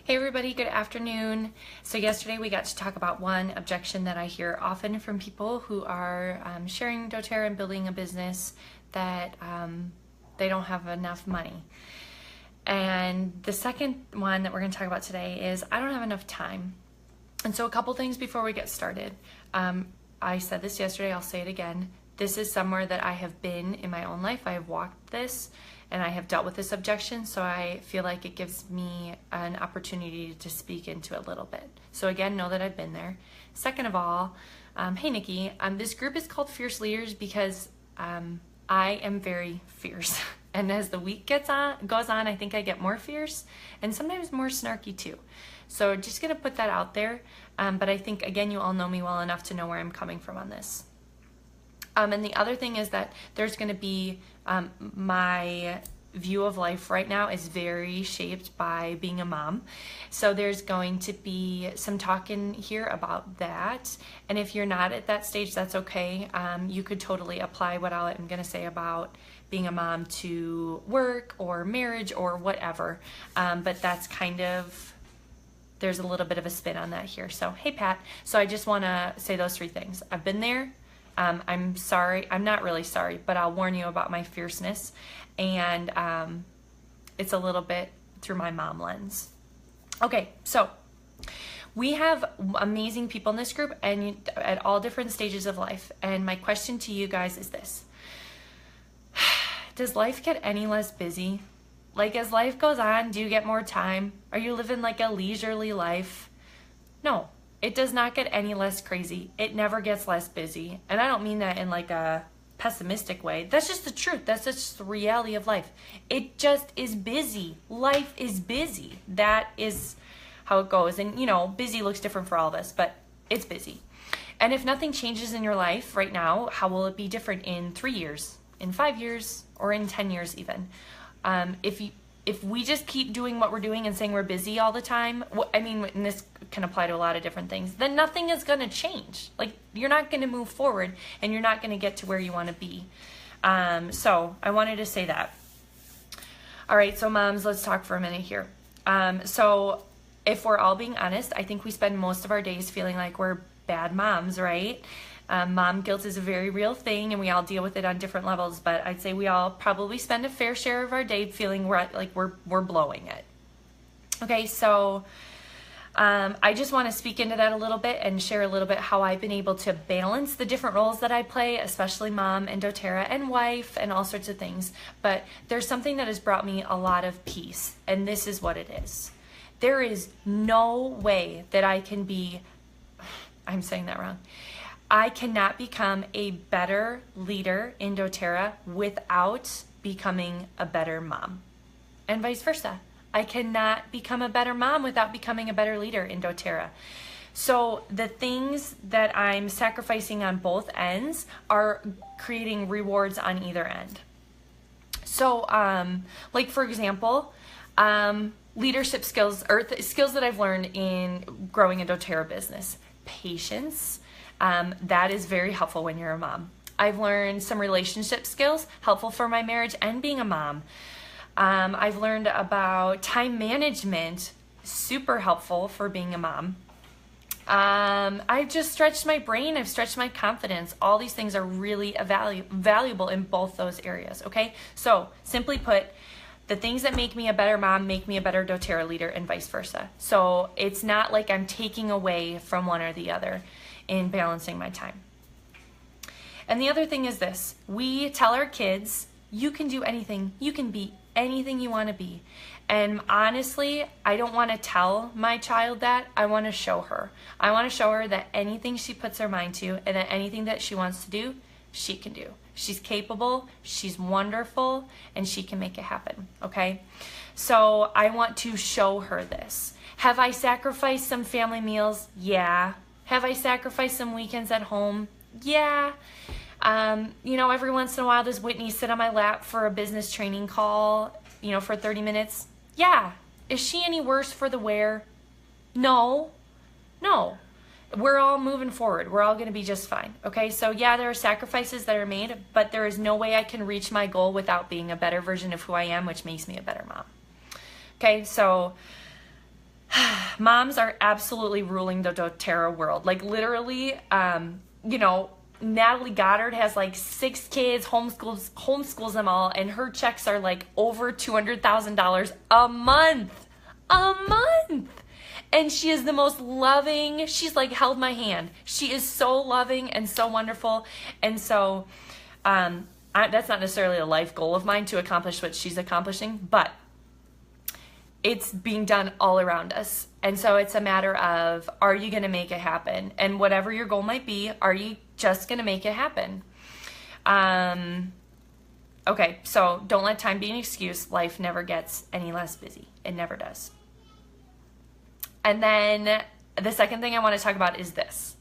Hey everybody, good afternoon. So yesterday we got to talk about one objection that I hear often from people who are sharing doTERRA and building a business that they don't have enough money. And the second one that we're going to talk about today is I don't have enough time. And so a couple things before we get started. I said this yesterday, I'll say it again. This is somewhere that I have been in my own life. I have walked this and I have dealt with this objection, so I feel like it gives me an opportunity to speak into it a little bit. So again, know that I've been there. Second of all, hey Nikki, this group is called Fierce Leaders because I am very fierce. And as the week goes on, I think I get more fierce and sometimes more snarky too. So just gonna put that out there. But I think, again, you all know me well enough to know where I'm coming from on this. And the other thing is that there's going to be my view of life right now is very shaped by being a mom. So there's going to be some talk in here about that. And if you're not at that stage, that's okay. You could totally apply what I'm going to say about being a mom to work or marriage or whatever. But that's kind of, there's a little bit of a spin on that here. So, hey Pat. So I just want to say those three things. I've been there. I'm sorry. I'm not really sorry, but I'll warn you about my fierceness. And it's a little bit through my mom lens. Okay, so we have amazing people in this group and at all different stages of life. And my question to you guys is this. Does life get any less busy? Like, as life goes on, do you get more time? Are you living like a leisurely life? No. It does not get any less crazy. It never gets less busy. And I don't mean that in like a pessimistic way. That's just the truth. That's just the reality of life. It just is busy. Life is busy. That is how it goes. And, you know, busy looks different for all of us, but it's busy. And if nothing changes in your life right now, how will it be different in 3 years, in 5 years, or in 10 years even? If we just keep doing what we're doing and saying we're busy all the time, I mean, and this can apply to a lot of different things, then nothing is going to change. Like, you're not going to move forward and you're not going to get to where you want to be. So I wanted to say that. All right, so moms, let's talk for a minute here. So if we're all being honest, I think we spend most of our days feeling like we're bad moms, right? Mom guilt is a very real thing and we all deal with it on different levels, but I'd say we all probably spend a fair share of our day feeling we're blowing it. Okay, so I just want to speak into that a little bit and share a little bit how I've been able to balance the different roles that I play, especially mom and doTERRA and wife and all sorts of things. But there's something that has brought me a lot of peace, and this is what it is. There is no way that I can be, I'm saying that wrong. I cannot become a better leader in doTERRA without becoming a better mom, and vice versa. I cannot become a better mom without becoming a better leader in doTERRA. So the things that I'm sacrificing on both ends are creating rewards on either end. So, like for example, leadership skills or skills that I've learned in growing a doTERRA business. Patience. That is very helpful when you're a mom. I've learned some relationship skills, helpful for my marriage and being a mom. I've learned about time management, super helpful for being a mom. I've just stretched my brain, I've stretched my confidence. All these things are really valuable in both those areas, okay? So, simply put, the things that make me a better mom make me a better doTERRA leader and vice versa. So, it's not like I'm taking away from one or the other in balancing my time. And the other thing is this. We tell our kids, you can do anything. You can be anything you want to be. And honestly, I don't want to tell my child that. I want to show her. I want to show her that anything she puts her mind to and that anything that she wants to do, she can do. She's capable, she's wonderful, and she can make it happen, okay? So I want to show her this. Have I sacrificed some family meals? Yeah. Have I sacrificed some weekends at home? Yeah. You know, every once in a while, does Whitney sit on my lap for a business training call, you know, for 30 minutes? Yeah. Is she any worse for the wear? No. No. We're all moving forward. We're all going to be just fine. Okay? So yeah, there are sacrifices that are made, but there is no way I can reach my goal without being a better version of who I am, which makes me a better mom. Okay? So Moms are absolutely ruling the doTERRA world. Like literally, Natalie Goddard has like 6 kids, homeschools them all, and her checks are like over $200,000 a month. A month. And she is the most loving. She's like held my hand. She is so loving and so wonderful. And so that's not necessarily a life goal of mine to accomplish what she's accomplishing, but it's being done all around us. And so it's a matter of, are you going to make it happen? And whatever your goal might be, are you just going to make it happen? Okay, so don't let time be an excuse. Life never gets any less busy. It never does. And then the second thing I want to talk about is this.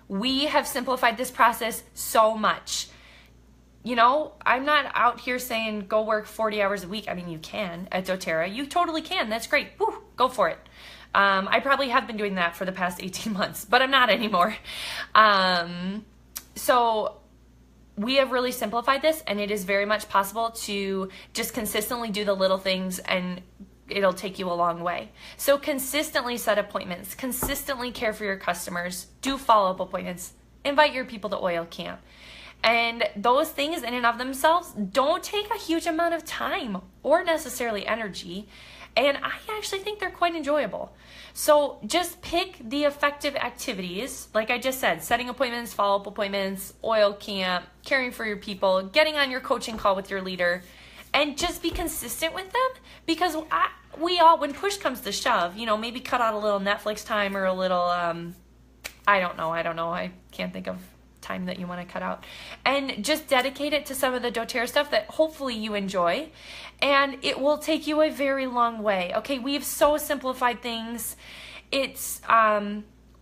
We have simplified this process so much. I'm not out here saying go work 40 hours a week. I mean, you can at doTERRA. You totally can. That's great. Woo, go for it. I probably have been doing that for the past 18 months, but I'm not anymore. So we have really simplified this, and it is very much possible to just consistently do the little things, and it'll take you a long way. So consistently set appointments, consistently care for your customers, do follow-up appointments, invite your people to oil camp. And those things in and of themselves don't take a huge amount of time or necessarily energy. And I actually think they're quite enjoyable. So just pick the effective activities, like I just said, setting appointments, follow-up appointments, oil camp, caring for your people, getting on your coaching call with your leader, and just be consistent with them. Because we all, when push comes to shove, maybe cut out a little Netflix time or a little, I don't know. I can't think of time that you want to cut out, and just dedicate it to some of the doTERRA stuff that hopefully you enjoy, and it will take you a very long way. Okay, we've so simplified things. It's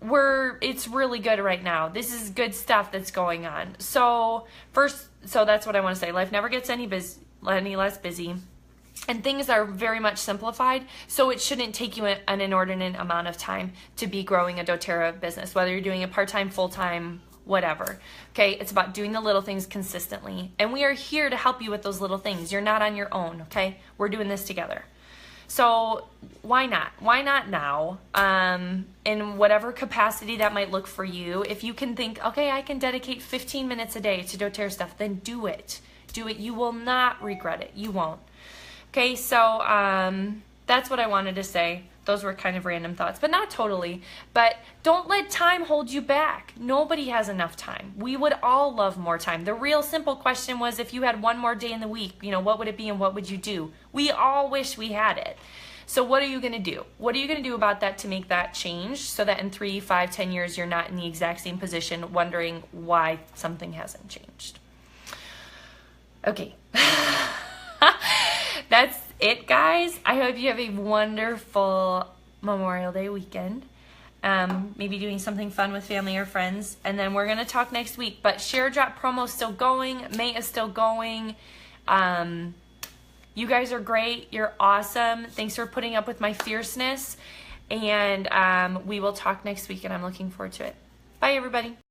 really good right now. This is good stuff that's going on. So that's what I want to say. Life never gets any less busy, and things are very much simplified, so it shouldn't take you an inordinate amount of time to be growing a doTERRA business, whether you're doing it part-time, full-time, whatever. Okay, it's about doing the little things consistently, and we are here to help you with those little things. You're not on your own. Okay, we're doing this together. So why not now, in whatever capacity that might look for you. If you can think, okay, I can dedicate 15 minutes a day to doTERRA stuff, then do it. You will not regret it. You won't. Okay, so that's what I wanted to say. Those were kind of random thoughts, but not totally. But don't let time hold you back. Nobody has enough time. We would all love more time. The real simple question was, if you had one more day in the week, what would it be and what would you do? We all wish we had it. So what are you going to do? What are you going to do about that to make that change, so that in 3, 5, 10 years, you're not in the exact same position wondering why something hasn't changed? Okay. That's it, guys. I hope you have a wonderful Memorial Day weekend. Maybe doing something fun with family or friends. And then we're going to talk next week. But Share Drop promo is still going. May is still going. You guys are great. You're awesome. Thanks for putting up with my fierceness. And we will talk next week, and I'm looking forward to it. Bye, everybody.